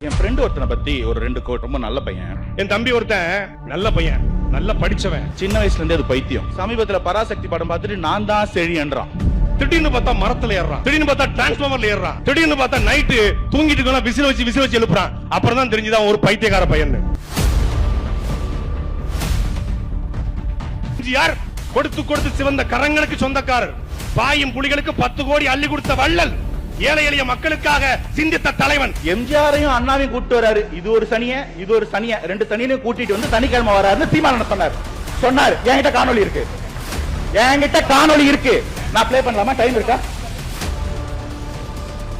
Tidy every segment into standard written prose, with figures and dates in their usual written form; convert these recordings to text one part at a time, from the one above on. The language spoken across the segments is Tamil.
என் ஃப்ரெண்ட் ஒருத்தனை பத்தி ஒரு 2 கோட். ரொம்ப நல்ல பையன். என் தம்பி ஒருத்தன் நல்ல பையன், நல்லா படிச்சவன். சின்ன வயசுல இருந்தே அது பைத்தியம். சமீபத்துல பராசக்தி படம் பார்த்துட்டு நான் தான் செழியன்றான். திடீர்னு பார்த்தா மரத்துல ஏறான், திடீர்னு பார்த்தா டிரான்ஸ்பார்மர்ல ஏறான், திடீர்னு பார்த்தா நைட்டு தூங்கிட்டு இருக்கலாம் விசில் வச்சு எழுப்புறான். அப்புறம் தான் தெரிஞ்சுதான் ஒரு பைத்தியக்கார பையன். யார் கொடுத்து கொடுத்து சிவந்த கரங்களுக்கு சொந்தக்காரர், பாயும் புலிகளுக்கு 10 கோடி அள்ளி கொடுத்த வள்ளல், ஏழை எளிய மக்களுக்காக சிந்தித்த தலைவன். எம்ஜிஆரையும் அண்ணாவையும் கூட்டிட்டு வராரு. இது ஒரு சனிய, இது ஒரு சனிய, 2 சனியையும் கூட்டிட்டு வந்து சனிக்கிழமை வராருன்னு சீமானன் சொன்னார். என்கிட்ட காணொளி இருக்கு, நான் ப்ளே பண்ணலாமா? டைம் இருக்கா?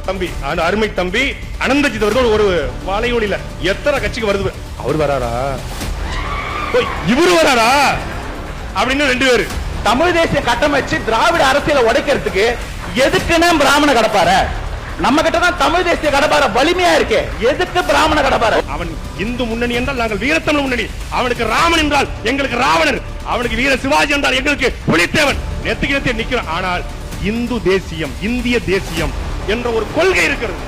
தம்பி, அந்த அருமை தம்பி அனந்தஜித் அவர்கள் ஒரு வாழையொலியில எத்தனை கட்சிக்கு வருது, அவர் வராரா, இவரு வராரா அப்படின்னு 2 பேரு. தமிழ் தேசிய கட்டமைச்சு திராவிட அரசியலை உடைக்கிறதுக்கு எதுக்குன்னு பிராமண கடப்பார? நம்ம கிட்ட தான் தமிழ் தேசிய கடப்பார வலிமையா இருக்கு. எதுக்கு பிராமண கடப்பார? அவன் இந்து முன்னணி என்றால் நாங்கள் வீரத்தமிழ் முன்னணி, அவனுக்கு ராமன் என்றால் எங்களுக்கு ராவணன், அவனுக்கு வீர சிவாஜி என்றால் எங்களுக்கு புலித்தேவன். நெத்திக்கு நிற்கிறான். ஆனால் இந்து தேசியம், இந்திய தேசியம் என்ற ஒரு கொள்கை இருக்கிறது.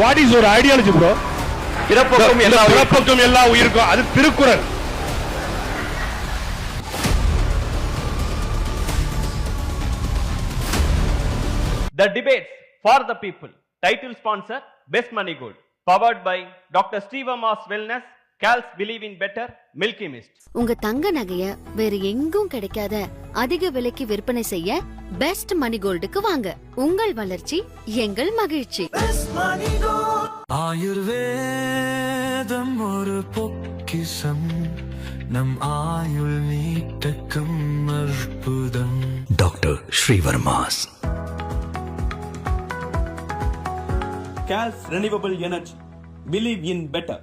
வாட் இஸ் ஒரு ஐடியாலஜி ப்ரோ? பிறப்பக்கம் எல்லா உயிருக்கும், அது Thirukkural. The Debates for the People. Title sponsor Best Money Gold. Powered by Dr. Stevamas Wellness, Cal's Believe in Better, Milky Mist. உங்க தங்க நகைய வேற எங்கும் கிடைக்காத அதிக விலைக்கு விற்பனை செய்ய பெஸ்ட் மணி கோல்டுக்கு வாங்க. உங்கள் வளர்ச்சி எங்கள் மகிழ்ச்சி. ஆயுர்வேதம் ஒரு பொக்கிஷம், நம் ஆயுள் நீட்டக்கும் அற்புதம். Doctor Srivarma's. Cal's Renewable Energy. Believe in better.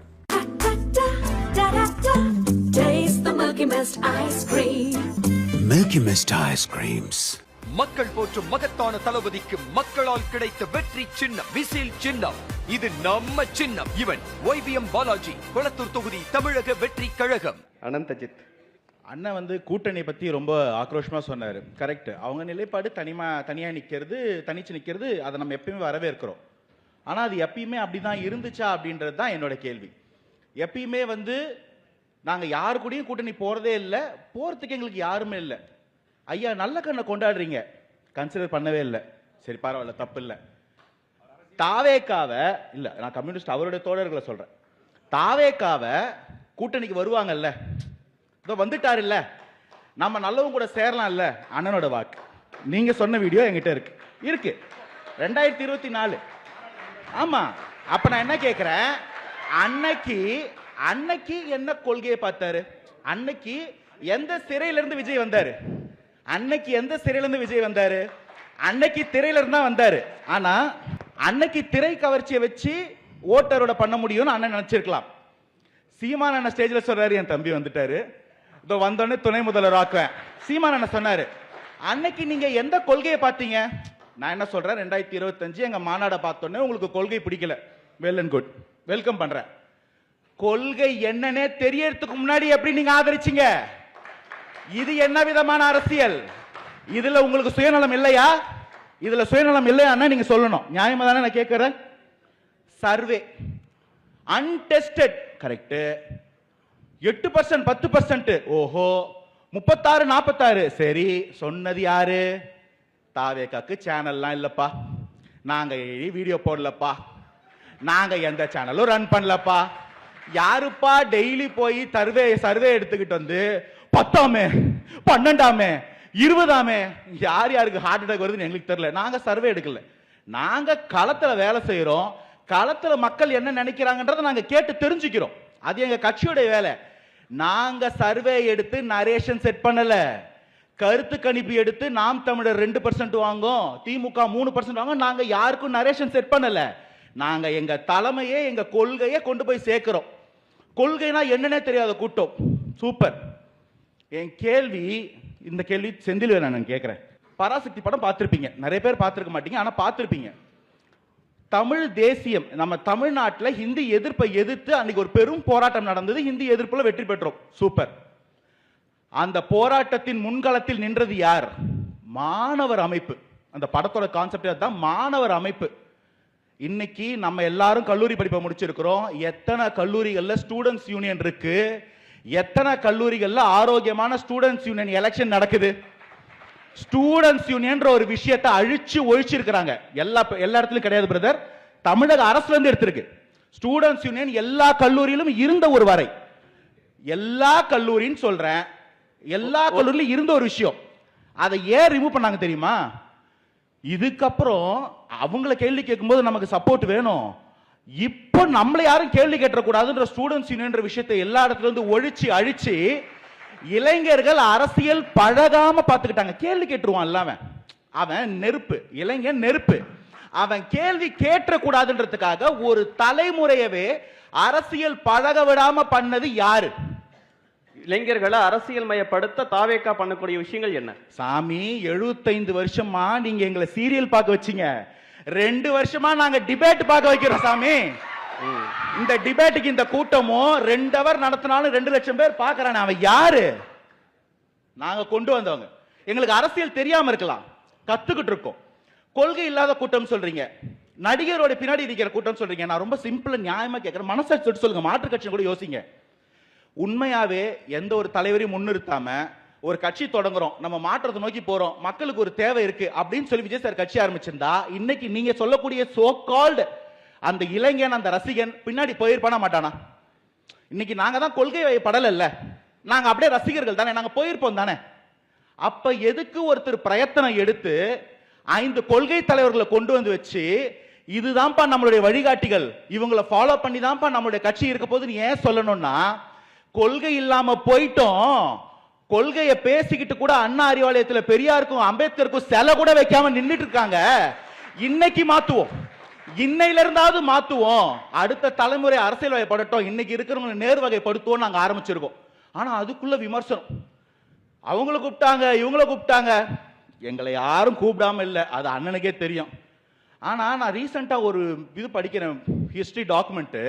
Taste the Milky Mist ice cream. Milky Mist ice creams. மக்கள் போற்றும் மகத்தான தளபதிக்கு மக்களால் கிடைத்த வெற்றி சின்னம் விசில் சின்னம். இது நம்ம சின்னம். இவன் YBM பாலாஜி, கொளத்தூர் தொகுதி, தமிழக வெற்றி கழகம். அனந்தஜித் அண்ணன் வந்து கூட்டணி பத்தி ரொம்ப ஆக்ரோஷமா சொன்னாரு. கரெக்ட். அவங்க நிலைப்பாடு தனியா நிக்கிறது, தனிச்சு நிக்கிறது, அதை நம்ம எப்பயுமே வரவேற்கிறோம். ஆனா அது எப்பயுமே அப்படிதான் இருந்துச்சா அப்படின்றது தான் என்னோட கேள்வி. எப்பயுமே வந்து நாங்க யாரு கூடயும் கூட்டணி போறதே இல்லை, போறதுக்கு எங்களுக்கு யாருமே இல்லை. ஐயா நல்ல கண்ணை கொண்டாடுறீங்க, கன்சிடர் பண்ணவே இல்லை. சரி பரவாயில்ல, தப்பு இல்லை. தாவேக்காவை இல்ல, நான் கம்யூனிஸ்ட் அவருடைய தோழர்களை சொல்றேன். தாவேக்காவை கூட்டணிக்கு வருவாங்கல்ல, இதோ வந்துட்டாரு இல்ல, நம்ம நல்லவங்க கூட சேரலாம் இல்ல, அண்ணனோட வாக்கு. நீங்க சொன்ன வீடியோ என்கிட்ட இருக்கு 2024. ஆமா. அப்ப நான் என்ன கேட்கிறேன், அன்னைக்கு என்ன கொள்கையை பார்த்தாரு? அன்னைக்கு எந்த சிறையில இருந்து விஜய் வந்தாரு? அன்னைக்கு திரையில இருந்தா வந்தாரு. ஆனா அன்னைக்கு திரை கவர்ச்சியை வச்சு ஓட்டரோட பண்ண முடியும்னு அண்ணன் நினைச்சிருக்கலாம். சீமான் அண்ணன் ஸ்டேஜ்ல சொல்றாரு, என் தம்பி வந்துட்டாரு, இதோ வந்தோடனே துணை முதல்வர் ஆக்குவேன். சீமான் அண்ணன் சொன்னாரு, அன்னைக்கு நீங்க எந்த கொள்கையை பார்த்தீங்க? நான் என்ன சொல்றேன், 2025 எங்க மாநாட பார்த்தோன்னே உங்களுக்கு கொள்கை பிடிக்கல, வெல் அண்ட் குட், வெல்கம் பண்றேன். கொள்கை என்னன்னே தெரியறதுக்கு முன்னாடி எப்படி நீங்க ஆதரிச்சீங்க? இது என்ன விதமான அரசியல்? இதுல உங்களுக்கு சுயநலம் இல்லையா? இதுல சுயநலம் இல்லையான்னா நீங்க சொல்லணும். நியாயமா தானே நான் கேட்கிறேன். Survey untested, correct. 8%, 10%, ஓஹோ 36, 46. சரி, சொன்னது யாரு? தாவேக்காக்கு சேனல்லாம் இல்லப்பா, நாங்க வீடியோ போடலப்பா, நாங்க எந்த சேனலும் ரன் பண்ணலப்பா. யாருப்பா டெய்லி போய் சர்வே எடுத்துக்கிட்டு வந்து 10ஆமே 12ஆமே 20ஆமே யாருக்கு ஹார்ட் அட்டாக் வருதுன்னு எங்களுக்கு தெரியல. நாங்க சர்வே எடுக்கல, நாங்க களத்துல வேலை செய்யறோம். களத்துல மக்கள் என்ன நினைக்கிறாங்கன்றத நாங்க கேட்டு தெரிஞ்சுக்கிறோம். அது எங்க கட்சியோட வேலை. நாங்க சர்வே எடுத்து நரேஷன் செட் பண்ணல, கருத்து கணிப்பு எடுத்து நாம் தமிழர் 2% வாங்கும், திமுக 3% வாங்கும். நாங்க யாருக்கும் நரேஷன் செட் பண்ணல. நாங்க எங்க தலைமையே எங்க கொள்கையை கொண்டு போய் சேர்க்கிறோம். கொள்கைனா என்னன்னே தெரியாத கூட்டம். சூப்பர். என் கேள்வி, இந்த கேள்வி செந்தில் நான் கேட்கிறேன். பராசக்தி படம் பார்த்திருப்பீங்க, நிறைய பேர் பார்த்திருக்க மாட்டீங்க, ஆனா பார்த்திருப்பீங்க. தமிழ் தேசியம், நம்ம தமிழ்நாட்டில் ஹிந்தி எதிர்ப்பை எதிர்த்து அன்னைக்கு ஒரு பெரும் போராட்டம் நடந்தது. ஹிந்தி எதிர்ப்புல வெற்றி பெற்றோம். சூப்பர். அந்த போராட்டத்தின் முன்களத்தில் நின்றது யார்? மாணவர் அமைப்பு. அந்த படத்தோட கான்செப்ட் தான் மாணவர் அமைப்பு. இன்னைக்கு நம்ம எல்லாரும் கல்லூரி படிப்பை முடிச்சிருக்கிறோம். எத்தனை கல்லூரிகள்ல ஸ்டூடெண்ட்ஸ் யூனியன் இருக்கு? எத்தனை கல்லூரிகள்ல ஆரோக்கியமான ஸ்டூடெண்ட்ஸ் யூனியன் எலெக்ஷன் நடக்குது? ஸ்டூடெண்ட்ஸ் யூனியன் ஒரு விஷயத்தை அழிச்சு ஒழிச்சிருக்கிறாங்க. எல்லா இடத்துலயும் கிடையாது பிரதர். தமிழக அரசுல இருந்து எடுத்திருக்கு. ஸ்டூடெண்ட்ஸ் யூனியன் எல்லா கல்லூரியிலும் இருந்த ஒரு வரை, எல்லா கல்லூரின்னு சொல்றேன், எல்லா கல்லூரியிலும் இருந்த ஒரு விஷயம். அதை ஏன் ரிமூவ் பண்ணாங்க தெரியுமா? இதுக்கப்புறம் அவங்கள கேள்வி கேட்கும்போது நமக்கு சப்போர்ட் வேணும். இப்போ நம்மள யாரும் கேள்வி கேட்டக்கூடாதுன்ற ஸ்டூடெண்ட்ஸ் யூனியன் விஷயத்தை எல்லா இடத்துல இருந்து ஒழிச்சு அழிச்சு இளைஞர்கள் அரசியல் பழகாம பார்த்துக்கிட்டாங்க. கேள்வி கேட்டுருவான் இல்லாம, அவன் நெருப்பு, இளைஞன் நெருப்பு. அவன் கேள்வி கேட்டக்கூடாதுன்றதுக்காக ஒரு தலைமுறையவே அரசியல் பழக விடாம பண்ணது யாரு? இளைஞர்களை அரசியல் மயப்படுத்த தாவேக்கா பண்ணக்கூடிய விஷயங்கள் என்ன? சாமி, 75 வருஷமா நீங்க எங்களை சீரியல் பார்க்க வச்சீங்க. 2 வருஷமா நாங்க டிபேட் பார்க்க வைக்கிறோம் சாமி. இந்த டிபேட்டுக்கு இந்த கூட்டமும் 2 ஹவர் நடத்தினாலும் 2 லட்சம் பேர் பார்க்கறானே, அவன் யாரு? நாங்க கொண்டு வந்தவங்க. எங்களுக்கு அரசியல் தெரியாம இருக்கலாம், கத்துக்கிட்டு இருக்கோம். கொள்கை இல்லாத கூட்டம் சொல்றீங்க, நடிகரோட பின்னாடி இருக்கிற கூட்டம் சொல்றீங்க. நான் ரொம்ப சிம்பிளா நியாயமா கேட்கிறேன், மனசாட்சி சொல்லுங்க. மாற்று கட்சி கூட யோசிங்க. உண்மையாவே எந்த ஒரு தலைவரையும் முன்னிறுத்தாம ஒரு கட்சி தொடங்குறோம், நம்ம மாற்றத்தை நோக்கி போறோம், மக்களுக்கு ஒரு தேவை இருக்கு அப்படின்னு சொல்லி விஜய் சார் கட்சி ஆரம்பிச்சிருந்தா, இன்னைக்கு நீங்க சொல்லக்கூடிய சோ கால்டு அந்த இளைஞன், அந்த ரசிகன் பின்னாடி போயிருப்பானா மாட்டானா? இன்னைக்கு நாங்க தான் கொள்கை படல இல்ல, நாங்க அப்படியே ரசிகர்கள் தானே, நாங்க போயிருப்போம் தானே. அப்ப எதுக்கு ஒருத்தர் பிரயத்தனம் எடுத்து 5 கொள்கை தலைவர்களை கொண்டு வந்து வச்சு இதுதான்ப்பா நம்மளுடைய வழிகாட்டிகள், இவங்களை ஃபாலோ பண்ணி தான்ப்பா நம்மளுடைய கட்சி இருக்க போது ஏன் சொல்லணும்னா, கொள்கை இல்லாம போயிட்டோம். கொள்கையை பேசிக்கிட்டு கூட அண்ணா அறிவாலயத்தில் பெரியாருக்கும் அம்பேத்கருக்கும் சிலை கூட வைக்காம நின்றுட்டு இருக்காங்க. இன்னைக்கு மாத்துவோம், இன்னையில இருந்தாவது மாத்துவோம். அடுத்த தலைமுறை அரசியல் வகைப்படட்டும், இன்னைக்கு இருக்கிறவங்க நேர்வகைப்படுத்துவோம் நாங்க ஆரம்பிச்சிருக்கோம். ஆனா அதுக்குள்ள விமர்சனம், அவங்கள கூப்பிட்டாங்க, இவங்கள கூப்பிட்டாங்க, எங்களை யாரும் கூப்பிடாம இல்லை, அது அண்ணனுக்கே தெரியும். ஆனா நான் ரீசெண்டா ஒரு இது படிக்கிறேன், ஹிஸ்டரி டாக்குமெண்ட்.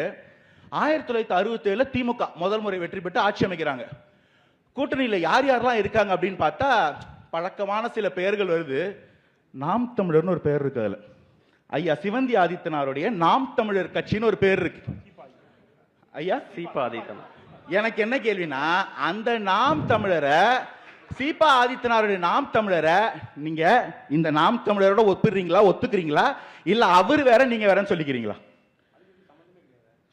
1967 திமுக முதல் முறை வெற்றி பெற்று ஆட்சி அமைக்கிறாங்க. கூட்டணியில் யார் யாரெல்லாம் இருக்காங்க அப்படின்னு பார்த்தா பழக்கமான சில பெயர்கள் வருது. நாம் தமிழர்னு ஒரு பெயர் இருக்கு. அதுல ஐயா சிவந்தி ஆதித்தனாருடைய நாம் தமிழர் கட்சின்னு ஒரு பேர் இருக்கு. ஐயா சீபா ஆதித்தனார். எனக்கு என்ன கேள்வினா, அந்த நாம் தமிழரை, சீபா ஆதித்தனாருடைய நாம் தமிழரை நீங்க இந்த நாம் தமிழரோட ஒத்துறீங்களா, ஒத்துக்கிறீங்களா, இல்ல அவர் வேற நீங்க வேறன்னு சொல்லிக்கிறீங்களா?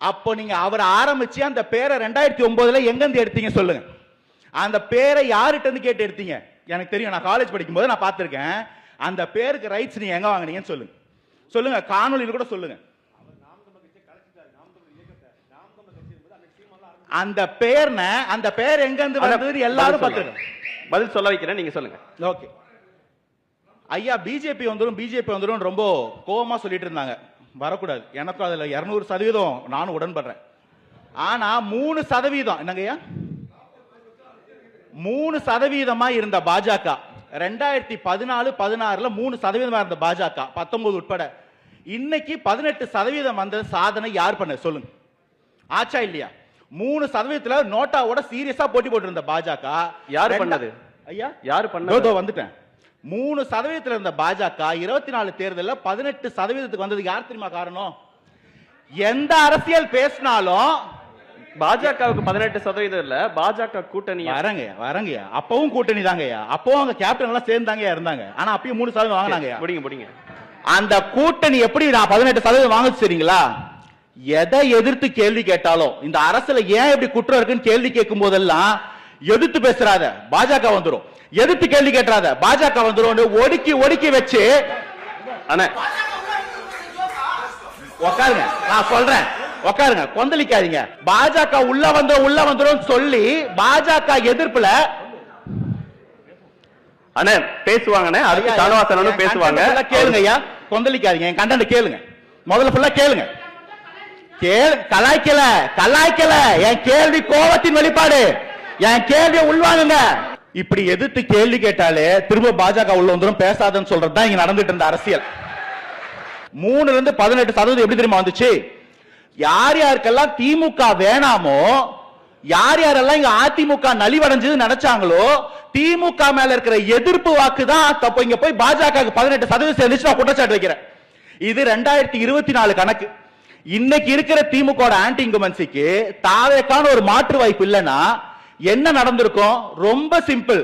அப்போ நீங்க அவர் ஆரம்பிச்சு அந்த பேரை 2009 எங்க இருந்து எடுத்தீங்க சொல்லுங்க. அந்த பேரை யார்கிட்ட இருந்து கேட்டு எடுத்தீங்க? எனக்கு தெரியும், நான் காலேஜ் படிக்கும் போது நான் பார்த்திருக்கேன். அந்த பேருக்கு ரைட்ஸ் நீங்க எங்க வாங்குனீங்கன்னு சொல்லுங்க, சொல்லுங்க, காணொலியில் கூட சொல்லுங்க. அந்த பேர் எங்க இருந்து வந்தது எல்லாரும் பார்த்துருக்கோம். பதில் சொல்ல வைக்கிறேன், நீங்க சொல்லுங்க. ஓகே ஐயா, பிஜேபி வந்துடும் ரொம்ப கோபமா சொல்லிட்டு இருந்தாங்க. வரக்கூடாது, எனக்கும் அதுல 200% நானும் உடன்படுறேன். ஆனா 3% என்னங்கய்யா, 3% இருந்த பாஜக 2014-16 3% இருந்த பாஜக 19 உட்பட இன்னைக்கு 18% வந்த சாதனை யார் பண்ண சொல்லுங்க? ஆச்சா இல்லையா? 3% நோட்டாவோட சீரியஸா போட்டி போட்டு இருந்த பாஜக யார் பண்ணது? ஐயா யார் பண்ணது? வந்துட்டேன். 3% இருந்த பாஜக 24 தேர்தலில் 18% வந்தது. யார் தெரியுமா காரணம்? எந்த அரசியல் பேசினாலும் பாஜகவுக்கு 18% இல்ல, பாஜக கூட்டணி. வரங்க அப்பவும் கூட்டணி தாங்கய்யா, அப்பவும் அவங்க கேப்டன் எல்லாம் சேர்ந்தாங்க இருந்தாங்க. ஆனா அப்பயும் 3% வாங்கினாங்க. முடிங்க. அந்த கூட்டணி எப்படி நான் 18% வாங்குச்சு சரிங்களா? எதை எதிர்த்து கேள்வி கேட்டாலும், இந்த அரசுல ஏன் இப்படி குற்றம் இருக்குன்னு கேள்வி கேட்கும் போதெல்லாம் எதிர்த்து பேசுறாத பாஜக வந்துரும், எதிர்த்து கேள்வி கேட்றாத பாஜக வந்துரும், ஒடுக்கி வச்சு உட்காருங்க, நான் சொல்றேன் உட்காருங்க, கொந்தளிக்காதீங்க. பாஜக உள்ள வந்துரும் சொல்லி பாஜக எதிர்ப்புல அண்ணே பேசுவாங்க, அதுக்கு சனவாசனும் பேசுவாங்க. கேளுங்க ஐயா, கொந்தளிக்காதீங்க, என் கண்டென்ட் கேளுங்க. முதல்ல ஃபுல்லா கேளுங்க. கலாய்க்கல, என் கேள்வி கோபத்தின் வெளிப்பாடு, என் கேள்வியை உள்வாங்குங்க. இப்படி எதிர்த்து கேள்வி கேட்டாலே திரும்ப பாஜக உள்ள வந்துரும், பேசாதன்னு சொல்றதுதான் இங்க நடந்துட்டு இருந்த அரசியல். 3-18% எப்படி தெரியுமா வந்துச்சு? யார் யாருக்கெல்லாம் திமுக வேணாமோ, யார் யாரெல்லாம் இங்க அதிமுக நலிவடைஞ்சது நினைச்சாங்களோ, திமுக மேல இருக்கிற எதிர்ப்பு வாக்கு தான் தப்பு இங்க போய் பாஜக 18% சேர்ந்துச்சு. நான் குற்றச்சாட்டு வைக்கிறேன். இது 2024 கணக்கு. இன்னைக்கு இருக்கிற திமுக ஆன்டி இன்கம்பன்சிக்கு தாவேக்கான ஒரு மாற்று வாய்ப்பு இல்லைன்னா என்ன நடந்திருக்கும்? ரொம்ப சிம்பிள்.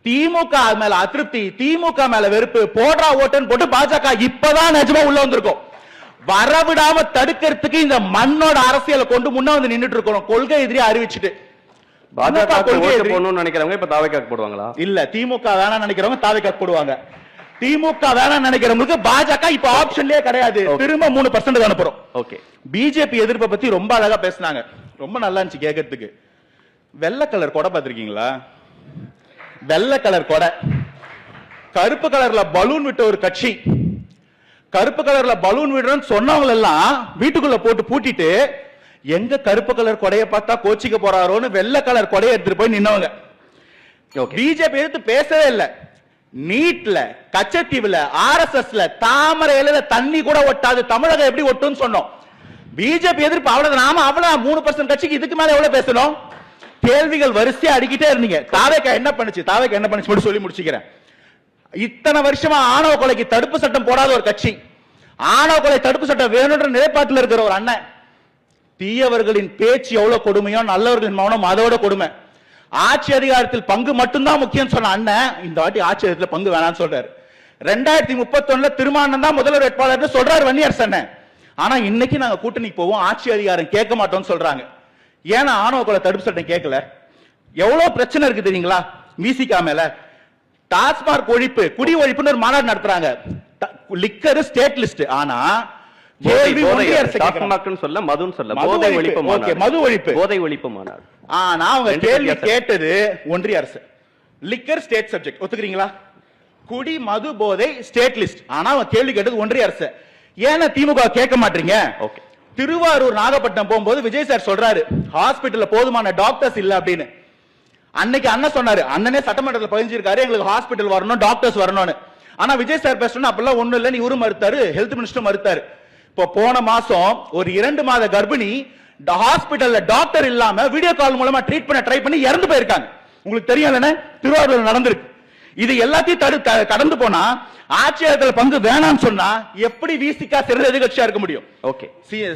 திமுக மேல அதிருப்தி, திமுக மேல வெறுப்பு, போடுறா ஓட்டுன்னு போட்டு பாஜக இப்பதான் நிஜமா உள்ள வந்திருக்கும். வரவிடாம தடுக்கிறதுக்கு இந்த மண்ணோட அரசியலை கொண்டு முன்ன வந்து நின்னுட்டு இருக்கணும். கொள்கை எதிரி அறிவிச்சுட்டு பாஜக ஓட்டு போடணும்னு நினைக்கிறவங்க இப்ப தாவேக்காக்கு போடுவாங்களா? இல்ல, திமுக வேணாம் நினைக்கிறவங்க தாவேக்காக்கு போடுவாங்க. திமுக வேணாம் நினைக்கிறவங்களுக்கு பாஜக இப்ப ஆப்ஷன்லயே கிடையாது. திரும்ப 3% அனுப்புறோம். ஓகே. பிஜேபி எதிர்ப்பை பத்தி ரொம்ப அழகா பேசினாங்க. ரொம்ப நல்லா இருந்துச்சு கேட்கறதுக்கு. வெள்ளை கலர் கொடை பாத்திருக்கீங்களா? வெள்ளை கலர் கொடை, கருப்பு கலர்ல பலூன் விட்ட ஒரு கட்சி. கருப்பு கலர்ல பலூன் விடுறோம்னு சொன்னவங்க எல்லாம் வீட்டுக்குள்ள போட்டு பூட்டிட்டு எங்க கருப்பு கலர் கொடையை பார்த்தா கோச்சிக்க போறாரோன்னு வெள்ளை கலர் கொடையை எடுத்துட்டு போய் நின்னவங்க. பிஜேபி எதிர்த்து பேசவே இல்லை. நீட்ல, கச்சத்தீவுல, ஆர்எஸ்எஸ்ல, தாமரை இலையில தண்ணி கூட ஒட்டாது தமிழகம் எப்படி ஒட்டுன்னு சொன்னோம். பிஜேபி எதிர்ப்பு அவ்வளவு. நாம அவ்வளவு 3% கட்சிக்கு இதுக்கு மேல எவ்வளவு பேசணும்? கேள்விகள் வரிசையா அடிக்கிட்டே இருந்தீங்க. தாவேக்கா என்ன பண்ணுச்சு, தாவேக்கா என்ன பண்ணுச்சு சொல்லி முடிச்சுக்கிறேன். இத்தனை வருஷமா ஆணவ கொலைக்கு தடுப்பு சட்டம் போடாத ஒரு கட்சி, ஆணவ கொலை தடுப்பு சட்டம் வேணும்ன்ற நிலைப்பாட்டில் இருக்கிற ஒரு அண்ணன், தீயவர்களின் பேச்சு எவ்வளவு கொடுமையோ நல்லவர்களின் மௌனம் அதோட கொடுமை. ஆட்சி அதிகாரத்தில் பங்கு மட்டும்தான் முக்கியம் சொன்ன அண்ணன் இந்த வாட்டி ஆட்சி அதிகாரத்தில் பங்கு வேணாம்னு சொல்றாரு. 2031 திருமாவளவன் தான் முதல்வர் வேட்பாளர் சொல்றாரு வன்னியரசு அண்ணன். ஆனா இன்னைக்கு நாங்க கூட்டணிக்கு போவோம், ஆட்சி அதிகாரம் கேட்க மாட்டோம்னு சொல்றாங்க. ஏன்னா ஆணவ கொலை தடுப்பு சட்டம் கேட்கல. எவ்வளவு பிரச்சனை இருக்கு தெரியுங்களா? விசிகா மேல டாஸ்மார்க் ஒழிப்பு, குடி ஒழிப்புன்னு ஒரு மாநாடு நடத்துறாங்க. Liquor state list. ஆனா சொல்ல மதுன்னு சொல்ல போதை ஒழிப்பு மாநாடு, மது ஒழிப்பு, போதை ஒழிப்பு மாநாடு. ஆனா அவங்க கேள்வி கேட்டது ஒன்றிய அரசு. லிக்கர் ஸ்டேட் சப்ஜெக்ட் ஒத்துக்கிறீங்களா? குடி, மது, போதை ஸ்டேட் லிஸ்ட். ஆனா அவங்க கேள்வி கேட்டது ஒன்றிய அரசு. ஏன்னா திமுக கேட்க மாட்டீங்க? திருவாரூர், நாகப்பட்டினம் போகும்போது விஜய் சார் சொல்றாரு ஹாஸ்பிட்டல்ல போதுமான டாக்டர்ஸ் இல்ல அப்படின்னு. அன்னைக்கு அண்ணன் சொன்னாரு, அண்ணனே சட்டமன்றத்தில் பதிஞ்சிருக்காரு எங்களுக்கு ஹாஸ்பிட்டல் வரணும், டாக்டர்ஸ் வரணும்னு. ஆனா விஜய் சார் பேசணும் அப்பெல்லாம் ஒண்ணு இல்ல, இவரு மறுத்தாரு, ஹெல்த் மினிஸ்டர் மறுத்தாரு. இப்போ போன மாசம் ஒரு 2 மாத கர்ப்பிணி ஹாஸ்பிட்டல்ல டாக்டர் இல்லாம வீடியோ கால் மூலமா ட்ரீட் பண்ண ட்ரை பண்ணி இறந்து போயிருக்காங்க. உங்களுக்கு தெரியும், திருவாரூர் நடந்திருக்கு. இது எல்லாத்தையும் கடந்து போனா ஆட்சியத்தில் பங்கு வேணாம்னு சொன்னா எப்படி விசிகா சிறந்த எதிர்கட்சியா இருக்க முடியும்? ஓகே.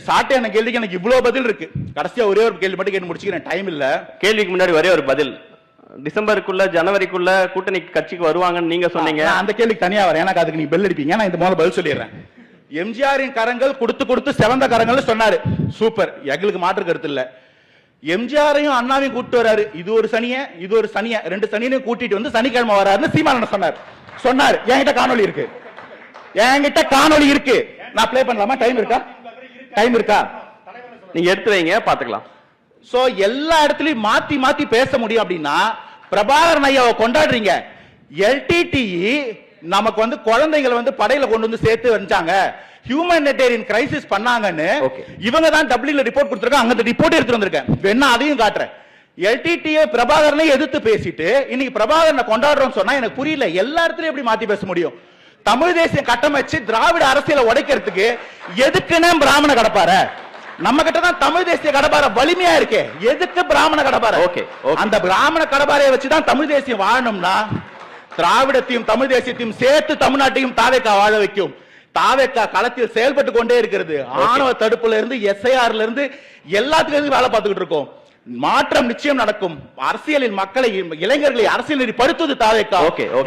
சாட்டையான கேள்விக்கு எனக்கு இவ்வளவு பதில் இருக்கு. கடைசியா ஒரே ஒரு கேள்வி மட்டும் கேட்டு முடிச்சுக்கிறேன், டைம் இல்ல. கேள்விக்கு முன்னாடி ஒரே ஒரு பதில். டிசம்பருக்குள்ள ஜனவரிக்குள்ள கூட்டணி கட்சிக்கு வருவாங்கன்னு நீங்க சொன்னீங்க. அந்த கேள்விக்கு தனியா வரேன், எனக்கு அதுக்கு நீங்க பெல் அடிப்பீங்க. நான் இந்த முதல்ல பதில் சொல்லிடுறேன். எம்ஜிஆரின் கரங்கள் கொடுத்து கொடுத்து செவந்த கரங்கள் சொன்னாரு. சூப்பர், எங்களுக்கு மாற்று கருத்து இல்ல. எம்ஜிஆரையும் அண்ணாவையும் கூட்டிட்டு வராரு. இது ஒரு சனிய, இது ஒரு சனிய, 2 சனியையும் கூட்டிட்டு வந்து சனிக்கிழமை வராருன்னு சீமானன் சொன்னாரு. என்கிட்ட காணொலி இருக்கு, என்கிட்ட காணொலி இருக்கு. நான் ப்ளே பண்ணலாமா? டைம் இருக்கா? டைம் இருக்கா? நீங்க எடுத்து வைங்க, பாத்துக்கலாம். சோ எல்லா இடத்துலயும் மாத்தி மாத்தி பேச முடியும் அப்படின்னா பிரபாகரன் ஐயாவை கொண்டாடுறீங்க. எல்டிடிஇ நமக்கு வந்து குழந்தைகளை படையில கொண்டு வந்து சேர்த்து வச்சாங்க, ஹியூமனிடேரியன் கிரைசிஸ் பண்ணாங்கன்னு இவங்க தான் டபிள்யூல ரிப்போர்ட் கொடுத்திருக்காங்க. அங்க ரிப்போர்ட் எடுத்து வந்திருக்கேன், வேணா அதையும் காட்டுறேன். எல்டிடிஏ பிரபாகரனை எதிர்த்து பேசிட்டு இன்னைக்கு பிரபாகரனை கொண்டாடுறோம் சொன்னா எனக்கு புரியல. எல்லா இடத்துலயும் எப்படி மாத்தி பேச முடியும்? தமிழ் தேசியம் கட்டமைச்சு திராவிட அரசியலை உடைக்கிறதுக்கு எதுக்குன்னு பிராமண கடப்பார? நம்ம கிட்ட தான் தமிழ் தேசிய கடப்பார வலிமையா இருக்கு. எதுக்கு பிராமண கடப்பார? அந்த பிராமண கடப்பாரையை வச்சுதான் தமிழ் தேசியம் வாழணும்னா திராவிடத்தையும் தமிழ் தேசியத்தையும் சேர்த்து தமிழ்நாட்டையும் தாவேக்கா வாழ வைக்கும். தாவேக்கா களத்தில் செயல்பட்டு கொண்டே இருக்கிறது. ஆணவ தடுப்புல இருந்து எஸ்ஐஆர்ல இருந்து எல்லாத்துக்கும் வேலை பார்த்துக்கிட்டு இருக்கோம். மாற்றம் நிச்சயம் நடக்கும். அரசியலில் மக்களை, இளைஞர்களை அரசியல் நெறிப்படுத்துவது தாவேக்கா.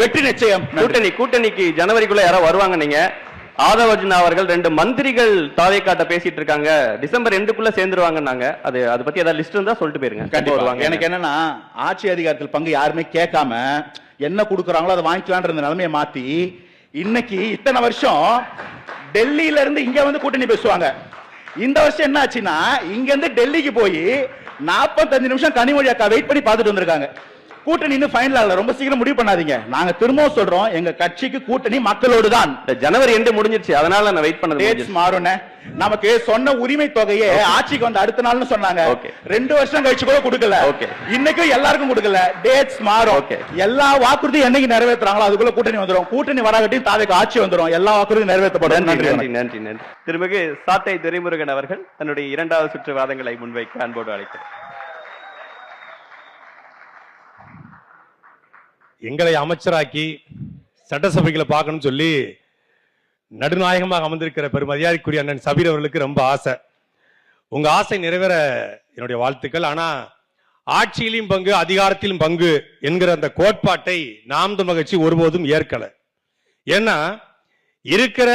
வெற்றி நிச்சயம். கூட்டணிக்கு ஜனவரிக்குள்ள யாரோ வருவாங்க. நீங்க ஆதவர்ஜுனா அவர்கள் 2 மந்திரிகள் தாவேக்காட்ட பேசிட்டு இருக்காங்க, டிசம்பர் 2க்குள்ள சேர்ந்துருவாங்கன்னாங்க. அது பத்தி ஏதாவது லிஸ்ட் இருந்தா சொல்லிட்டு போயிருங்க. கண்டிப்பா. எனக்கு என்னன்னா ஆட்சி அதிகாரத்தில் பங்கு யாருமே கேட்காம என்ன கொடுக்குறாங்களோ அதை வாங்கிக்கலான்ற நிலைமையை மாத்தி இன்னைக்கு இத்தனை வருஷம் டெல்லியில இருந்து இங்க வந்து கூட்டணி பேசுவாங்க. இந்த வருஷம் என்ன ஆச்சுன்னா இங்க இருந்து டெல்லிக்கு போய் 45 நிமிஷம் கனிமொழி அக்கா வெயிட் பண்ணி பார்த்துட்டு வந்திருக்காங்க. கூட்டணி இன்னும் ஃபைனல் ஆகல, ரொம்ப சீக்கிரம் முடிவு பண்ணாதீங்க. நாங்க திரும்பவும் சொல்றோம், எங்க கட்சிக்கு கூட்டணி மக்களோடு தான். ஜனவரி 2 முடிஞ்சிருச்சு, அதனால நான் வெயிட் பண்ணது மாறும். நமக்கு சொன்ன உரிமை தொகையை ஆட்சிக்கு வந்து அடுத்த நாள்னு சொன்னாங்க. 2 வருஷம் கழிச்சு கூட கொடுக்கல, இன்னைக்கும் எல்லாருக்கும் கொடுக்கல. டேட்ஸ் மாறும். எல்லா வாக்குறுதியும் என்னைக்கு நிறைவேற்றுறாங்களோ அதுக்குள்ள கூட்டணி வந்துடும். கூட்டணி வராகட்டையும் தாவேக்கு ஆட்சி வந்துடும். எல்லா வாக்குறுதியும் நிறைவேற்றப்படும். நன்றி நன்றி நன்றி. திருமிகு சாட்டை துரைமுருகன் அவர்கள் தன்னுடைய 2வது சுற்று வாதங்களை முன்வைக்க அன்போடு அழைக்கிறார். எங்களை அமைச்சராக்கி சட்டசபைகளை பார்க்கணும்னு சொல்லி நடுநாயகமாக அமர்ந்திருக்கிற பெருமதியாரிக்குரிய அண்ணன் சபீர் அவர்களுக்கு ரொம்ப ஆசை. உங்க ஆசை நிறைவேற என்னுடைய வாழ்த்துக்கள். ஆனா ஆட்சியிலும் பங்கு அதிகாரத்திலும் பங்கு என்கிற அந்த கோட்பாட்டை நாம் தமிழர் கட்சி ஒருபோதும் ஏற்கல. ஏன்னா இருக்கிற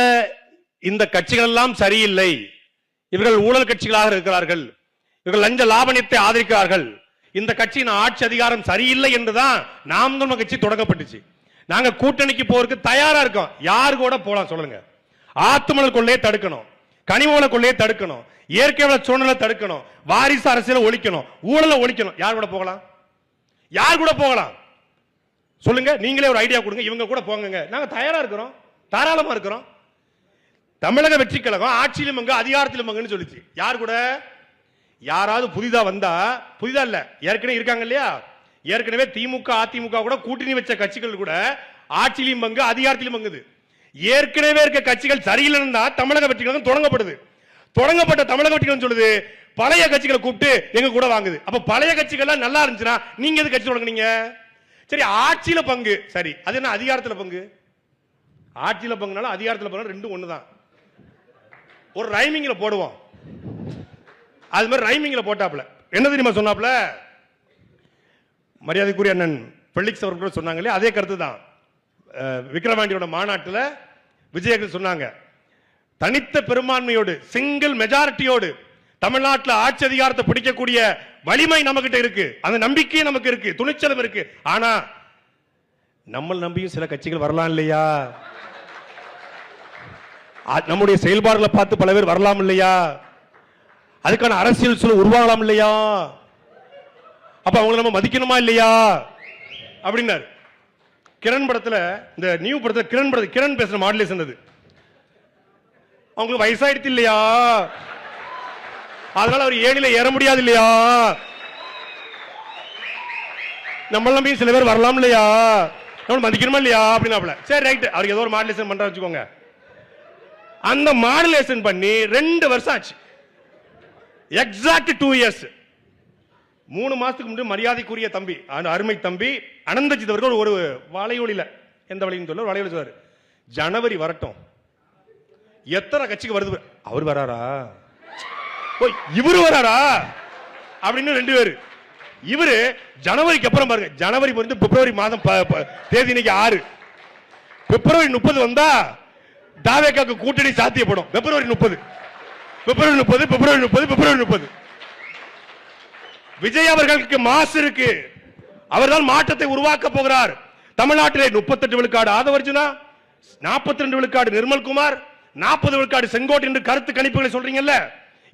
இந்த கட்சிகள் எல்லாம் சரியில்லை, இவர்கள் ஊழல் கட்சிகளாக இருக்கிறார்கள், இவர்கள் லஞ்ச லாபணியத்தை ஆதரிக்கிறார்கள், இந்த கட்சியின் ஆட்சி அதிகாரம் சரியில்லை என்றுதான் நாம் தமிழர் கட்சி தொடங்கப்பட்டுச்சு. நாங்க கூட்டணிக்கு போறதுக்கு தயாரா இருக்கோம். யாரு கூட போலாம் சொல்லுங்க. ஆத்துமணல் கொள்ளையை தடுக்கணும், கனிமவள கொள்ளையை தடுக்கணும், இயற்கை வள சூழலை தடுக்கணும், வாரிசு அரசியலை ஒழிக்கணும், ஊழலை ஒழிக்கணும். யார் கூட போகலாம்? யார் கூட போகலாம் சொல்லுங்க. நீங்களே ஒரு ஐடியா கொடுங்க. இவங்க கூட போங்க. நாங்க தயாரா இருக்கிறோம், தாராளமா இருக்கிறோம். தமிழக வெற்றி கழகம் ஆட்சியிலும் பங்கு அதிகாரத்திலும் பங்குன்னு சொல்லிச்சு. யார் கூட? யாராவது புதிதா வந்தா, புதிதா இல்ல, ஏற்கனவே இருக்காங்க இல்லையா, ஏற்கனவே திமுக அதிமுக கூட கூட்டணி வச்ச கட்சிகள் கூட ஆட்சியிலும் பங்கு அதிகாரத்திலும் பங்குது. ஏற்கனவே இருக்க கட்சிகள் சரியில்லைன்னு தான் தமிழக வெற்றி கழகம் தொடங்கப்படுது. தொடங்கப்பட்ட தமிழக வெற்றி கழகம் சொல்லுது பழைய கட்சிகளை கூப்பிட்டு எங்க கூட வாங்குது. அப்ப பழைய கட்சிகள் நல்லா இருந்துச்சுன்னா நீங்க எது கட்சி தொடங்குனீங்க? சரி, ஆட்சியில பங்கு சரி, அது என்ன அதிகாரத்துல பங்கு? ஆட்சியில பங்குனாலும் அதிகாரத்துல பங்கு ரெண்டும் ஒண்ணுதான். ஒரு ரைமிங்ல போடுவோம். அது மாதிரி ரைமிங்ல போட்டாப்ல என்ன தெரியுமா சொன்னாப்ல? மரியாதைக்குரிய அண்ணன் பெல்லிக்ஸ் அவர்கள் சொன்னாங்களே அதே கருத்து தான். விக்கிரவாண்டியோட மாநாட்டில் விஜயர்கள் சொன்னாங்க, தனித்த பெரும்பான்மையோடு சிங்கிள் மெஜாரிட்டியோடு தமிழ்நாட்டில் ஆட்சி அதிகாரத்தை பிடிக்கக்கூடிய வலிமை நமக்கிட்ட இருக்கு, அந்த நம்பிக்கை நமக்கு இருக்கு, துணிச்சலும் இருக்கு. ஆனா நம்ம நம்பியும் சில கட்சிகள் வரலாம் இல்லையா? நம்முடைய செயல்பாடுகளை பார்த்து பல பேர் வரலாம் இல்லையா? அதுக்கான அரசியல் சூழல் உருவாகலாம் இல்லையா? அப்ப அவங்களை நம்ம மதிக்கணுமா இல்லையா அப்படின்னாரு. கிரண் படத்துல, இந்த நியூ படத்துல கிரண் பேசுற மாடுலேஷன் அது. அவங்களுக்கு வயசாயிடுச்சு இல்லையா, அதனால அவர் ஏழில ஏற முடியாது இல்லையா, நம்ம நம்பி சில பேர் வரலாம் இல்லையா, நம்ம மதிக்கணுமா இல்லையா அப்படின்னாப்ல. சரி ரைட், அவருக்கு ஏதோ ஒரு மாடுலேஷன் பண்ற வச்சுக்கோங்க. அந்த மாடுலேஷன் பண்ணி 2 வருஷம் ஆச்சு. Exact 2 years. 3 மாசத்துக்கு முன்னாடி மரியாதைக்குரிய தம்பி, அருமை தம்பி அனந்தஜித் அவர்கள் ஒரு வலையொலியில, எந்த வழின்னு சொல்ல வலையொலி சொல்றாரு, ஜனவரி வரட்டும், எத்தனை கட்சிக்கு வருது அவர் வராரா, இவரு வராரா அப்படின்னு 2 பேரு. இவரு ஜனவரிக்கு அப்புறம் பாருங்க, ஜனவரி வந்து பிப்ரவரி மாதம் தேதி இன்னைக்கு 6, பிப்ரவரி 30 வந்தா தாவேக்காக்கு கூட்டணி சாத்தியப்படும். பிப்ரவரி 30 விஜய் அவர்களுக்கு மாசு இருக்கு, அவர்தான் மாற்றத்தை உருவாக்க போகிறார். தமிழ்நாட்டிலே 38 விழுக்காடு ஆதவர்ஜுனா, 42 விழுக்காடு நிர்மல்குமார், 40 விழுக்காடு செங்கோட்டை என்று கருத்து கணிப்புகளை சொல்றீங்கல்ல,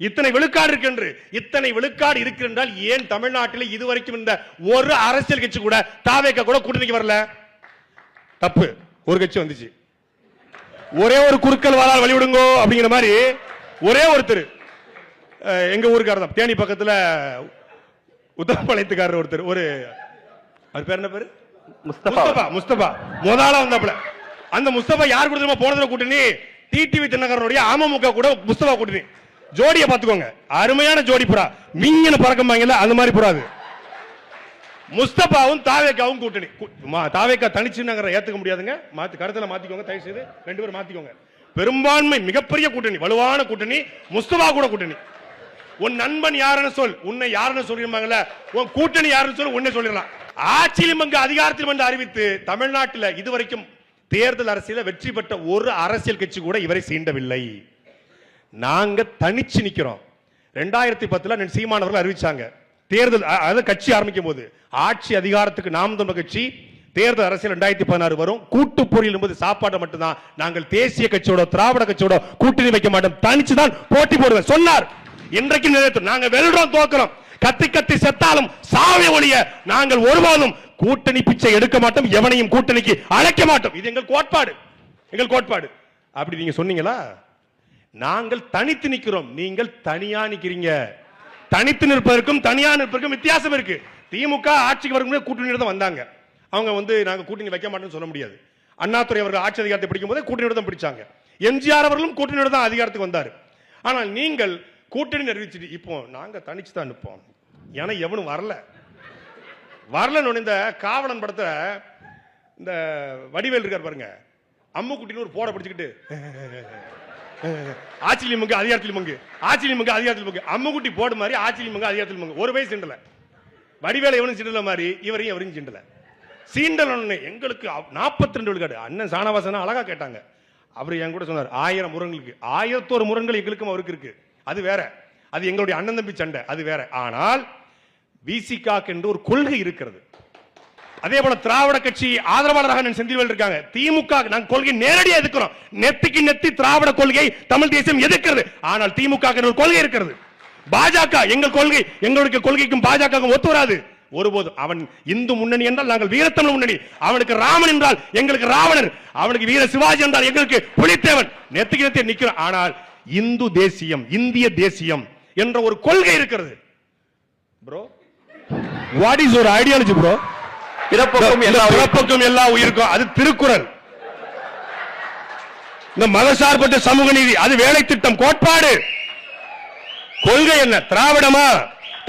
இத்தனை விழுக்காடு இருக்கு என்று. இத்தனை விழுக்காடு இருக்கு என்றால் ஏன் தமிழ்நாட்டில் இதுவரைக்கும் இந்த ஒரு அரசியல் கட்சி கூட தாவேக்கா கூட கூட்டணிக்கு வரல? தப்பு. ஒரு கட்சி வந்துச்சு, ஒரே ஒரு குறுக்கல் வாழால் வழிவிடுங்கோ அப்படிங்கிற மாதிரி ஒரே ஒருத்தர், எங்க ஊருக்காரர் தான், தேனி பக்கத்துல உத்தரப்பாளையத்துக்காரர் ஒருத்தர், ஒரு அவர் பேர் என்ன பேரு, முஸ்தபா முதலா வந்தாப்ல. அந்த முஸ்தபா யார் கூட போனதுல கூட்டணி, டிடிவி தினகரனுடைய அமமுக கூட முஸ்தபா கூட்டணி. ஜோடியை பாத்துக்கோங்க, அருமையான ஜோடி புறா, மிங்கன பறக்கம்பாங்கல்ல அந்த மாதிரி புறாது. முஸ்தபாவும் தாவேக்காவும் கூட்டணி. தாவேக்கா தனிச்சு நகர ஏத்துக்க முடியாதுங்க, கருத்துல மாத்திக்கோங்க, தயவு செய்து 2 பேரும் மாத்திக்கோங்க. பெரும்பான்மை மிகப்பெரிய கூட்டணி, வலுவான கூட்டணி, முஸ்தபா கூட கூட்டணி. உன் நண்பன் யாருன்னு சொல், உன்னை யாருன்னு சொல்லிருப்பாங்கல்ல, உன் கூட்டணி யாருன்னு சொல்லி உன்னை சொல்லிடலாம். ஆட்சியிலும் பங்கு அதிகாரத்திலும் என்று அறிவித்து தமிழ்நாட்டில் இதுவரைக்கும் தேர்தல் அரசியல வெற்றி பெற்ற ஒரு அரசியல் கட்சி கூட இவரை சீண்டவில்லை. நாங்க தனிச்சு நிக்கிறோம். 2010 சீமானவர்கள் அறிவிச்சாங்க, தேர்தல் கட்சி ஆரம்பிக்கும் போது ஆட்சி அதிகாரத்துக்கு நாம் தமிழர் கட்சி, தேர்தல் அரசியல் 2016 வரும், கூட்டு பொறியில் என்பது சாப்பாடு மட்டும்தான், நாங்கள் தேசிய கட்சியோட திராவிட கட்சியோட கூட்டணி வைக்க மாட்டோம், தனிச்சு தான் போட்டி போடுவேன் சொன்னார். இன்றைக்கு நிறைவேற்றும். நாங்க வெல்றோம், தோக்கிறோம், கத்தி கத்தி செத்தாலும் சாவை ஒழிய நாங்கள் ஒருபோதும் கூட்டணி பிச்சை எடுக்க மாட்டோம், எவனையும் கூட்டணிக்கு அழைக்க மாட்டோம். இது எங்கள் கோட்பாடு, எங்கள் கோட்பாடு. அப்படி நீங்க சொன்னீங்களா? நாங்கள் தனித்து நிற்கிறோம், நீங்கள் தனியா நிக்கிறீங்க. தனித்து நிற்பதற்கும் தனியா நிற்பதற்கும் வித்தியாசம் இருக்கு. திமுக ஆட்சிக்கு வரும்போது கூட்டணியோட தான் வந்தாங்க. அவங்க வந்து நாங்க கூட்டணி வைக்க மாட்டோம்னு சொல்ல முடியாது. அண்ணாதுரை அவர்கள் ஆட்சி அதிகாரத்தை பிடிக்கும் போது கூட்டணியோட தான் பிடிச்சாங்க. எம்ஜிஆர் அவர்களும் கூட்டணியோட தான் அதிகாரத்துக்கு வந்தார். ஆனால் நீங்கள் கூட்டணி அறிவிச்சுட்டு இப்போ நாங்க தனிச்சு தான் நிற்போம், ஏன்னா எவனும் வரல. இந்த காவலன் படத்தை இந்த வடிவேல் இருக்கார் பாருங்க, அம்முக்குட்டின்னு ஒரு போட பிடிச்சுக்கிட்டு ஆச்சிலி மங்கு அதிகாரத்தில் மங்கு, ஆச்சிலி மங்கு அதிகாரத்தில் மங்கு, அம்முக்குட்டி போடு மாதிரி ஆச்சிலி மங்கு அதிகாரத்தில் மங்கு. ஒரு வயசு சிண்டல, வடிவேலை எவனும் சிண்டல மாதிரி இவரையும் எவரையும் சிண்டல. சீண்டல் எங்களுக்கு 42 விழுக்காடு. அண்ணன் சாணவாசனா அழகா கேட்டாங்க. அவர் என் கூட சொன்னார் 1000 முரங்களுக்கு 1001 முரங்கள் எங்களுக்கும் அவருக்கு இருக்கு. அது வேற, அது எங்களுடைய அண்ணன் தம்பி சண்டை, அது வேற. ஆனால் விசிகாக்கு என்று ஒரு கொள்கை இருக்கிறது. அதே போல திராவிட கட்சி ஆதரவாளராக செந்தில்வேல் இருக்காங்க. திமுக நாங்கள் கொள்கை நேரடியாக எதிர்க்கிறோம். நெத்திக்கு நெத்தி திராவிட கொள்கை தமிழ் தேசியம் எதிர்க்கிறது. ஆனால் திமுக ஒரு கொள்கை இருக்கிறது. பாஜக எங்கள் கொள்கை, எங்களுடைய கொள்கைக்கும் பாஜக ஒத்து வராது ஒருபோதும். அவன் இந்து முன்னணி என்றால் நாங்கள் வீரத்தமிழ் முன்னணி, அவனுக்கு ராமன் என்றால் எங்களுக்கு ராவணர், அவனுக்கு வீர சிவாஜி என்றால் எங்களுக்கு புலித்தேவன். நெத்திக்கு நெத்தி நிற்கிறோம். ஆனால் இந்து தேசியம், இந்திய தேசியம் என்ற ஒரு கொள்கை இருக்கிறது. Bro, what is your ideology bro? பிறப்புக்கும் எல்லா உயிருக்கும், அது திருக்குறள். இந்த மதசார்பற்ற சமூக நீதி, அது வேலை திட்டம் கோட்பாடு. கொள்கை என்ன? திராவிடமா,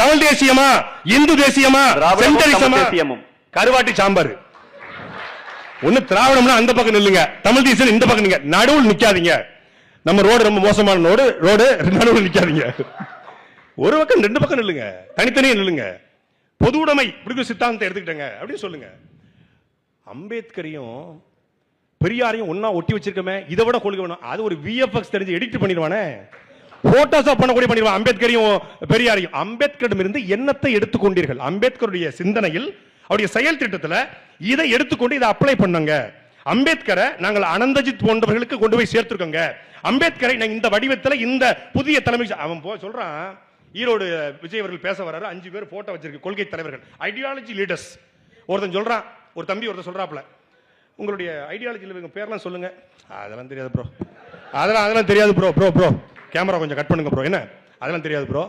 தமிழ் தேசியமா, இந்து தேசியமா, செந்தரிசமா, கருவாட்டி சாம்பார். ஒண்ணு திராவிடம்னா அந்த பக்கம் நில்லுங்க, தமிழ் தேசியம் இந்த பக்கம் நீங்க நடுவில் நிக்காதீங்க. நம்ம ரோடு ரொம்ப மோசமான ரோடு, நடுவில் நிக்காதீங்க. ஒரு பக்கம் 2 பக்கம் நில்லுங்க, தனித்தனியே நில்லுங்க. பொது உடைமை இப்படி சித்தாந்தத்தை எடுத்துக்கிட்டங்க அப்படின்னு சொல்லுங்க. அம்பேத்கரையும் பெரியாரையும் ஒன்னா ஒட்டி வச்சிருக்கமே, இதை விட கொள்கை வேணும். அது ஒரு VFX தெரிஞ்சு எடிட் பண்ணிடுவானே, போட்டோஷாப் பண்ணக்கூடிய பண்ணிடுவான் அம்பேத்கரையும் பெரியாரையும். அம்பேத்கரிடம் இருந்து எண்ணத்தை எடுத்துக்கொண்டீர்கள். அம்பேத்கருடைய சிந்தனையில், அவருடைய செயல் திட்டத்தில் இதை எடுத்துக்கொண்டு இதை அப்ளை பண்ணுங்க. அம்பேத்கரை நாங்கள் அனந்தஜித் போன்றவர்களுக்கு கொண்டு போய் சேர்த்துருக்கோங்க. அம்பேத்கரை இந்த வடிவத்தில் இந்த புதிய தலைமை அவன் சொல்றான். ஈரோடு விஜய் அவர்கள் பேச வர்றாரு, 5 பேர் போட்டோ வச்சிருக்கு, கொள்கை தலைவர்கள், ஐடியாலஜி லீடர்ஸ். ஒருத்தன் சொல்றான், ஒரு தம்பி ஒருத்தர் சொல்றாப்ல, உங்களுடைய ஐடியாலஜி பேர்லாம் சொல்லுங்க. அதெல்லாம் தெரியாது ப்ரோ, அதெல்லாம் தெரியாது ப்ரோ. ப்ரோ கேமரா கொஞ்சம் கட் பண்ணுங்க ப்ரோ. என்ன அதெல்லாம் தெரியாது ப்ரோ.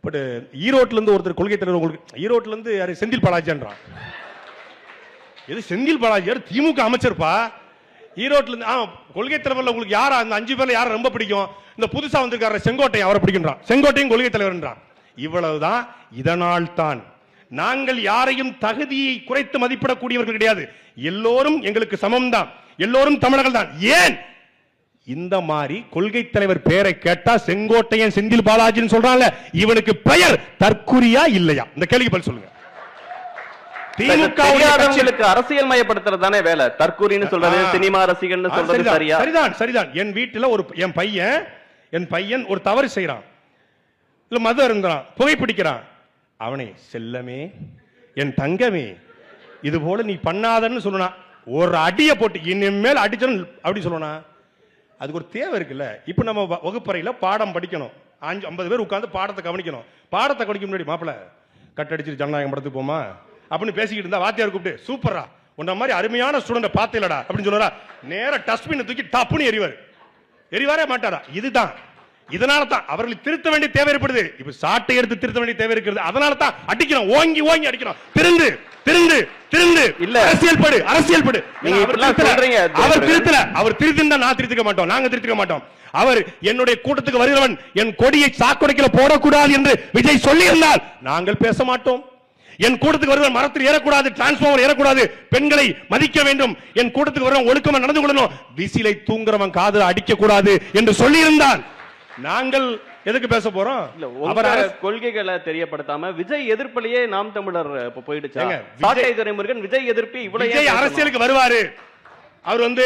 பட் ஈரோட்ல இருந்து ஒருத்தர் கொள்கை தலைவர், உங்களுக்கு ஈரோட்ல இருந்து யாரு? செந்தில் பாலாஜின்றான். எது செந்தில் பாலாஜி? யார்? திமுக அமைச்சர்ப்பா. ஈரோட்ல இருந்து கொள்கை தலைவர்ல உங்களுக்கு யாரா? அந்த 5 பேர்ல யாரை ரொம்ப பிடிக்கும்? இந்த புதுசா வந்திருக்காரு செங்கோட்டை, அவரை பிடிக்கின்றான். செங்கோட்டையும் கொள்கை தலைவர். இவ்வளவுதான். இதனால் தான் நாங்கள் யாரையும் தகுதியை குறைத்து மதிப்பிடக்கூடியவர்கள் கிடையாது. எல்லோரும் எங்களுக்கு சமம் தான், எல்லோரும் தமிழர்கள் தான். ஏன் இந்த மாதிரி கொள்கை தலைவர் பெயரை கேட்டா செங்கோட்டையன் செந்தில் பாலாஜின்னு சொல்றான்ல, இவனுக்கு பெயர் தற்குறியா இல்லையா? இந்த கேள்விக்கு பதில் சொல்லுங்க. திமுக அரசியல் மயப்படுத்துறதானே வேலை. தற்கூரின்னு சொல்றது, சினிமா ரசிகன்னு சொல்றது சரியா? சரிதான். என் வீட்டுல என் பையன் ஒரு தவறு செய்யறான், இல்ல மது அருந்துறான், புகைப்பிடிக்கிறான். அவனை செல்லமே, என் தங்கமே, இது போல நீ பண்ணாதன்னு சொல்லணும். ஒரு அடியை போட்டு இனிமேல் அடிச்சணும் அப்படி சொல்லணும். அதுக்கு ஒரு தேவை இருக்குல்ல. இப்ப நம்ம வகுப்பறையில பாடம் படிக்கணும், 50 பேர் உட்கார்ந்து பாடத்தை கவனிக்கணும். பாடத்தை கவனிக்க முன்னாடி மாப்பிள்ள கட்டடிச்சு ஜனநாயகம் படத்துக்கு போமா அப்படின்னு பேசிக்கிட்டு இருந்தா வாத்தியார் கூப்பிட்டு, சூப்பரா உன்ன மாதிரி அருமையான ஸ்டூடெண்ட் பார்த்தீங்களடா அப்படின்னு சொல்றா. நேர டஸ்ட்பின் தூக்கி டப்புன்னு எரிவாரே மாட்டாரா? இதுதான். இதனால தான் அவர்களை திருத்த வேண்டிய தேவை ஏற்படுது. இப்ப சாட்டை எடுத்து திருத்த வேண்டிய தேவை இருக்கிறது. அதனால தான் அடிக்கிறோம், ஓங்கி அடிக்கிறோம். திருந்து இல்ல, அரசியல் படு. அவர் திருத்தினா நான் திருத்திக்க மாட்டோம், நாங்க திருத்திக்க மாட்டோம். அவர் என்னுடைய கூட்டத்துக்கு வருகிறவன் என் கொடியை சாக்கடைக்குள்ள போடக்கூடாது என்று விஜய் சொல்லி இருந்தால் நாங்கள் பேச மாட்டோம். என் கூட்டத்துக்கு வருவன் மரத்தில் ஏறக்கூடாது, டிரான்ஸ்பார்மர் ஏறக்கூடாது, பெண்களை மதிக்க வேண்டும், என் கூட்டத்துக்கு வருவன் ஒழுக்கமா நடந்து கொள்ளணும், விசிலை தூங்குறவன் காதுல அடிக்க கூடாது என்று சொல்லி இருந்தால் நாங்கள் எதுக்கு பேச போறோம்? கொள்கைகளை தெரியப்படுத்தாம விஜய் எதிர்ப்பிலேயே நாம் தமிழர் போயிடுச்சாங்க. துரைமுருகன் விஜய் எதிர்ப்பு இவ்வளவு அரசியலுக்கு வருவாரு, அவர்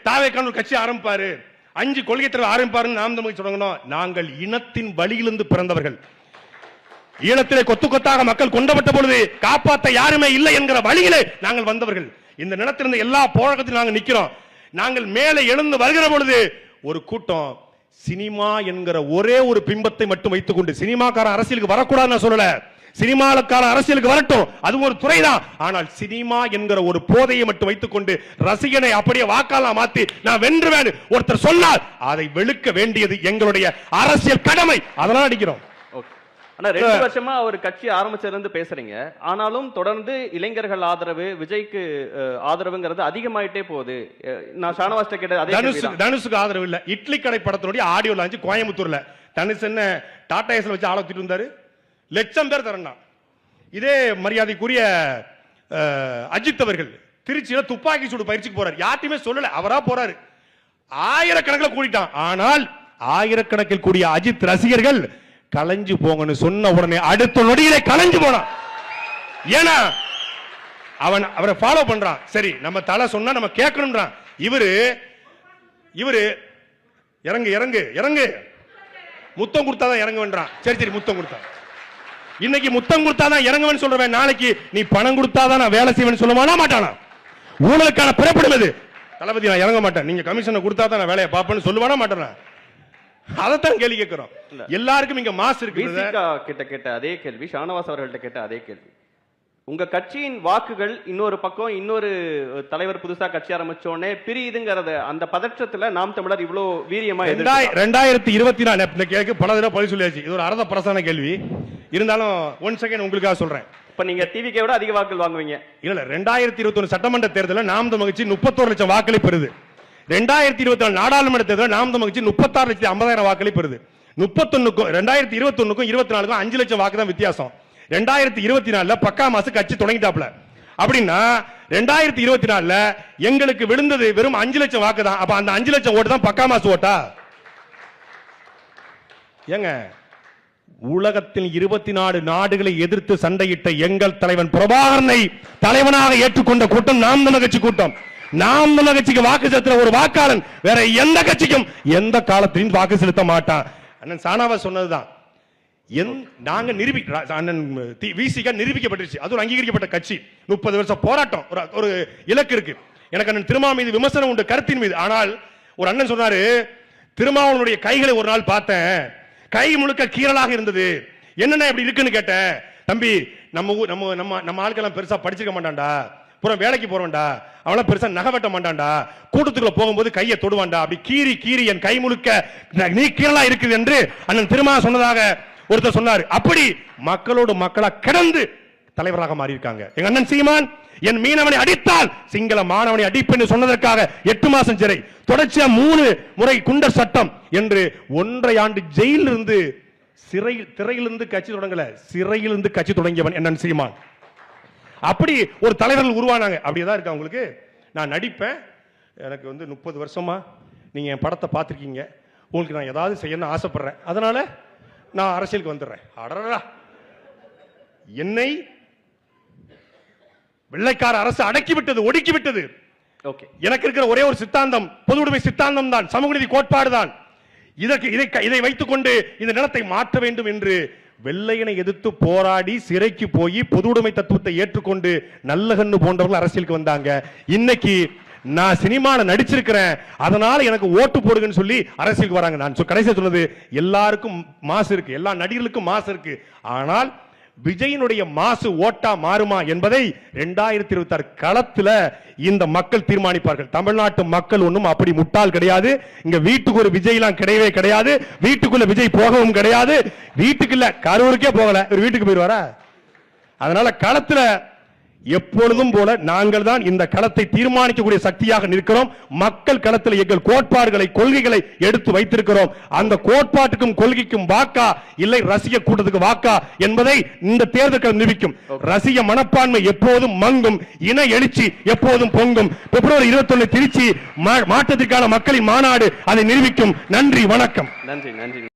தாவேக்கான கட்சி ஆரம்பிப்பாரு, 5 கொள்கை தலைவர் ஆரம்பிப்பாருன்னு நாம் தமிழ் சொல்லணும். நாங்கள் இனத்தின் வழியிலிருந்து பிறந்தவர்கள். ஈழத்திலே கொத்து கொத்தாக மக்கள் கொண்டப்பட்ட பொழுது காப்பாற்ற யாருமே இல்லை என்கிற வழியிலே நாங்கள் வந்தவர்கள். இந்த நிலத்திலிருந்து எல்லா போராட்டத்திலும் நாங்கள் நிக்கிறோம். நாங்கள் மேலே எழுந்து வருகிற பொழுது ஒரு கூட்டம் சினிமா என்கிற ஒரே ஒரு பிம்பத்தை மட்டும் வைத்துக் கொண்டு, சினிமாக்கார அரசியலுக்கு வரக்கூடாதுன்னு சொல்லல, சினிமாக்கார அரசியலுக்கு வரட்டும், அது ஒரு துறைதான். ஆனால் சினிமா என்கிற ஒரு போதையை மட்டும் வைத்துக் கொண்டு ரசிகனை அப்படியே வாக்காளா மாத்தி நான் வென்றுவேன் ஒருத்தர் சொன்னால் அதை வெளுக்க வேண்டியது எங்களுடைய அரசியல் கடமை. அதனால அடிக்கிறோம். 2 வருஷமா அவர் கட்சி ஆரம்பிச்சிருந்து பேசுறீங்க. ஆனாலும் தொடர்ந்து இளைஞர்கள் ஆதரவு, விஜய்க்கு ஆதரவுங்கிறது அதிகமாயிட்டே போகுது. நான் ஷானவாஸ்ட கேட்ட தனுஷுக்கு ஆதரவு இல்ல. இட்லி கடை படத்தினுடைய ஆடியோ லான்ச் கோயம்புத்தூர்ல தனுஷ் என்ன டாடா ஏஸ்ல வச்சு ஆளத்திட்டு இருந்தாரு, 1,00,000 பேர் தரணும். இதே மரியாதைக்குரிய அஜித் அவர்கள் திருச்சியில துப்பாக்கி சூடு பயிற்சிக்கு போறாரு, யார்ட்டையுமே சொல்லல, அவரா போறாரு. ஆயிரக்கணக்கில் கூடிட்டான். ஆனால் ஆயிரக்கணக்கில் கூடிய அஜித் ரசிகர்கள் கலைஞ்சு போங்கன்னு சொன்ன உடனே அடுத்த நொடியிலே கலைஞ்சு போனான். ஏன்னா அவரை ஃபாலோ பண்றான். சரி, நம்ம தலை சொன்னா நம்ம கேட்கணும்ன்றான். இவரு இறங்கு இறங்கு இறங்கு, முத்தம் கொடுத்தாதான் இறங்குவேன்றான். சரி முத்தம் கொடுத்தா, இன்னைக்கு முத்தம் கொடுத்தாதான் இறங்குவேன்னு சொல்றவன் நாளைக்கு நீ பணம் கொடுத்தாதான் நான் வேலை செய்வேன்னு சொல்லுவானா மாட்டானா? ஊழலுக்கான பிறப்பிடம் இது. தளபதி நான் இறங்க மாட்டேன், நீங்க கமிஷனை கொடுத்தாதான் நான் வேலையை பார்ப்பேன்னு சொல்லுவானா மாட்டானா? அதைத்தான் கேள்வி கேட்கிறோம். எல்லாருக்கும் இங்க மாசு இருக்கு. கிட்ட கேட்ட அதே கேள்வி, ஷானவாஸ் அவர்கள்ட்ட கேட்ட அதே கேள்வி. உங்க கட்சியின் வாக்குகள் இன்னொரு பக்கம், இன்னொரு தலைவர் புதுசா கட்சி ஆரம்பிச்சோடனே பிரியுதுங்கிறத அந்த பதற்றத்துல நாம் தமிழர் இவ்வளவு வீரியமா 2024 கேட்க பல தடவை பதில் சொல்லியாச்சு. இது ஒரு அரத பிரசான கேள்வி. இருந்தாலும் 1 செகண்ட் உங்களுக்காக சொல்றேன். இப்ப நீங்க டிவிக்கே விட அதிக வாக்குகள் வாங்குவீங்க. இல்ல 2021 சட்டமன்ற தேர்தலில் நாம் தமிழ் கட்சி 31 லட்சம் வாக்களை பெறுது. 2024 நாடாளுமன்ற தேர்தலில் நாம் தமிழ் கட்சி 36,50,000 வாக்களை பெறுது. 2021க்கும் 24க்கும் 5 லட்சம் வாக்கு தான் வித்தியாசம். 2024 பக்கா மாசம் கட்சி தொடங்கிட்டாப்ல. அப்படின்னா 2024 எங்களுக்கு விழுந்தது வெறும் 5 லட்சம் வாக்கு தான். அப்ப அந்த 5 லட்சம் ஓட்டு தான் பக்கா மாசம் ஓட்டா? ஏங்க, உலகத்தில் 24 நாடுகளை எதிர்த்து சண்டையிட்ட எங்கள் தலைவன் பிரபாகரனை தலைவனாக ஏற்றுக்கொண்ட கூட்டம் நாம் தமிழர் கட்சி கூட்டம். நாம் தமிழர் கட்சிக்கு வாக்கு செலுத்துற ஒரு வாக்காளன் வேற எந்த கட்சிக்கும் எந்த காலத்திலும் வாக்கு செலுத்த மாட்டான். அண்ணன் சானாவா சொன்னதுதான். நாங்க நிரூபிக்கப்பட்டுச்சு. அது ஒரு அங்கீகரிக்கப்பட்ட கட்சி. 30 வருஷம் போராட்டம், ஒரு இலக்கு இருக்கு. எனக்கு அண்ணன் திருமாவளவன் மீது விமர்சனம் உண்டு, கருத்தின் மீது. ஆனால் ஒரு அண்ணன் சொன்னாரு, திருமாவளவனுடைய கைகளை ஒரு நாள் பார்த்தேன், கை முழுக்க கீரலாக இருந்தது. என்னென்ன இப்படி இருக்குன்னு கேட்டேன். தம்பி, நம்ம ஆட்கள் பெருசா படிச்சிருக்க மாட்டான்டா, புறம் வேலைக்கு போறவன்டா, அவன பெருசா நகை வெட்ட மாட்டான்டா, கூட்டத்துக்குள்ள போகும்போது கையை தொடுவான்டா, அப்படி கீறி கீறி என் கை முழுக்க நீ கீரலா இருக்குது என்று அண்ணன் திருமா சொன்னதாக ஒருத்தர் சொன்னார். அப்படி மக்களோடு மக்களா கிடந்து தலைவராக மாறி இருக்காங்க எங்க அண்ணன் சீமான். என் மீனவனை அடித்தால் சிங்கள மாணவனை அடிப்பேன் சொன்னதற்காக 8 மாசம் சிறை, தொடர்ச்சியா 3 முறை குண்டர் சட்டம் என்று 1.5 ஆண்டு ஜெயிலில் இருந்து திரையிலிருந்து கட்சி தொடங்கல, சிறையிலிருந்து கட்சி தொடங்கியவன் அண்ணன் சீமான். அப்படி ஒரு தலைவர்கள் உருவானாங்க. அப்படியேதான் இருக்கு அவங்களுக்கு. நான் நடிப்பேன், எனக்கு 30 வருஷமா நீங்க என் படத்தை பார்த்திருக்கீங்க, உங்களுக்கு நான் ஏதாவது செய்யணும்னு ஆசைப்படுறேன், அதனால நான் அரசியலுக்கு வந்துடுறேன். அடடா, என்னை வெள்ளைக்கார அரசு அடக்கிவிட்டது, ஒடுக்கிவிட்டது. எனக்கு இருக்கிற ஒரே ஒரு சித்தாந்தம் பொது உடைமை சித்தாந்தம் தான், சமூக நீதி கோட்பாடு தான். இதை வைத்துக் கொண்டு இந்த நிலத்தை மாற்ற வேண்டும் என்று வெள்ளையனை எதிர்த்து போராடி சிறைக்கு போய் பொது உடைமை தத்துவத்தை ஏற்றுக்கொண்டு நல்லகண்ணு போன்றவர்கள் அரசியலுக்கு வந்தாங்க. இன்னைக்கு நான் சினிமால நடிச்சிருக்கிறேன், அதனால எனக்கு ஓட்டு போடுங்கன்னு சொல்லி அரசியலுக்கு வராங்க. நான் கடைசியா சொன்னது, எல்லாருக்கும் மாசு இருக்கு, எல்லா நடிகர்களுக்கும் மாசு இருக்கு. ஆனால் விஜயனுடைய மாசு ஓட்டா மாறுமா என்பதை 2026 களத்துல இந்த மக்கள் தீர்மானிப்பார்கள். தமிழ்நாட்டு மக்கள் ஒன்றும் அப்படி முட்டாள் கிடையாது. இங்க வீட்டுக்கு ஒரு விஜய் எல்லாம் கிடையவே கிடையாது, வீட்டுக்குள்ள விஜய் போகவும் கிடையாது. வீட்டுக்குள்ள கரூருக்கே போகல, ஒரு வீட்டுக்கு போயிருவாரா? அதனால களத்துல எப்பொழுதும் போல நாங்கள் தான் இந்த களத்தை தீர்மானிக்கக்கூடிய சக்தியாக நிற்கிறோம். மக்கள் களத்தில் எங்கள் கோட்பாடுகளை, கொள்கைகளை எடுத்து வைத்திருக்கிறோம். அந்த கோட்பாட்டுக்கும் கொள்கைக்கும் வாக்கா இல்லை ரசிக கூட்டத்துக்கு வாக்கா என்பதை இந்த தேர்தல் நிரூபிக்கும். ரசிக மனப்பான்மை எப்போதும் மங்கும், இன எழுச்சி எப்போதும் பொங்கும். பிப்ரவரி 21 திருச்சி மாற்றத்திற்கான மக்களின் மாநாடு அதை நிரூபிக்கும். நன்றி, வணக்கம். நன்றி.